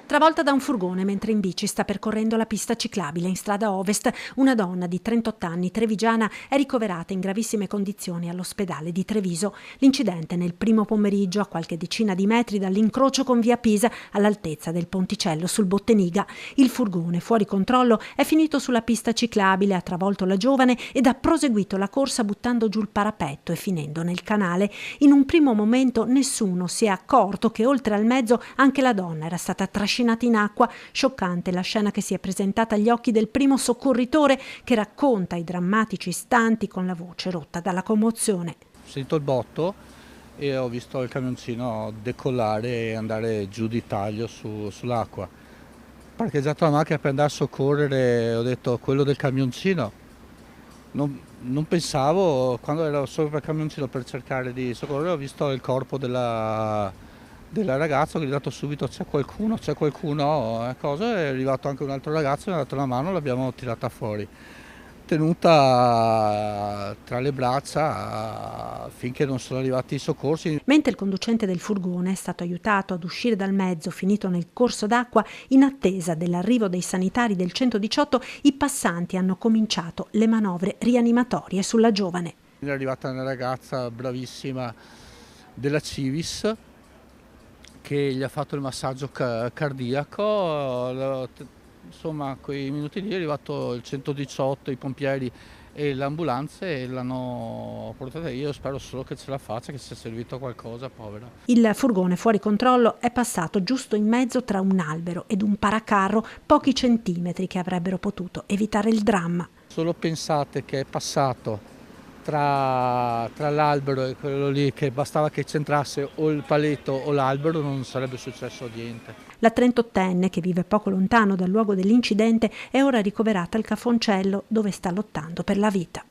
Travolta da un furgone mentre in bici sta percorrendo la pista ciclabile in strada Ovest, una donna di 38 anni trevigiana è ricoverata in gravissime condizioni all'ospedale di Treviso. L'incidente nel primo pomeriggio a qualche decina di metri dall'incrocio con via Pisa all'altezza del ponticello sul Botteniga. Il furgone fuori controllo è finito sulla pista ciclabile, ha travolto la giovane ed ha proseguito la corsa buttando giù il parapetto e finendo nel canale. In un primo momento nessuno si è accorto che oltre al mezzo anche la donna era stata trascinata in acqua. Scioccante la scena che si è presentata agli occhi del primo soccorritore, che racconta i drammatici istanti con la voce rotta dalla commozione. Ho sentito il botto e ho visto il camioncino decollare e andare giù di taglio sull'acqua. Ho parcheggiato la macchina per andare a soccorrere, ho detto quello del camioncino. Non pensavo, quando ero sopra il camioncino per cercare di soccorrere, ho visto il corpo della ragazza, che gli ho dato subito c'è qualcuno, cosa, è arrivato anche un altro ragazzo, mi ha dato la mano, l'abbiamo tirata fuori, tenuta tra le braccia finché non sono arrivati i soccorsi. Mentre il conducente del furgone è stato aiutato ad uscire dal mezzo finito nel corso d'acqua, in attesa dell'arrivo dei sanitari del 118, i passanti hanno cominciato le manovre rianimatorie sulla giovane. È arrivata una ragazza bravissima della Civis che gli ha fatto il massaggio cardiaco, insomma quei minuti lì è arrivato il 118, i pompieri e l'ambulanza e l'hanno portata. Io spero solo che ce la faccia, che sia servito a qualcosa, povera. Il furgone fuori controllo è passato giusto in mezzo tra un albero ed un paracarro, pochi centimetri che avrebbero potuto evitare il dramma. Solo pensate che è passato tra l'albero e quello lì, che bastava che c'entrasse o il paletto o l'albero, non sarebbe successo niente. La 38enne, che vive poco lontano dal luogo dell'incidente, è ora ricoverata al Cafoncello, dove sta lottando per la vita.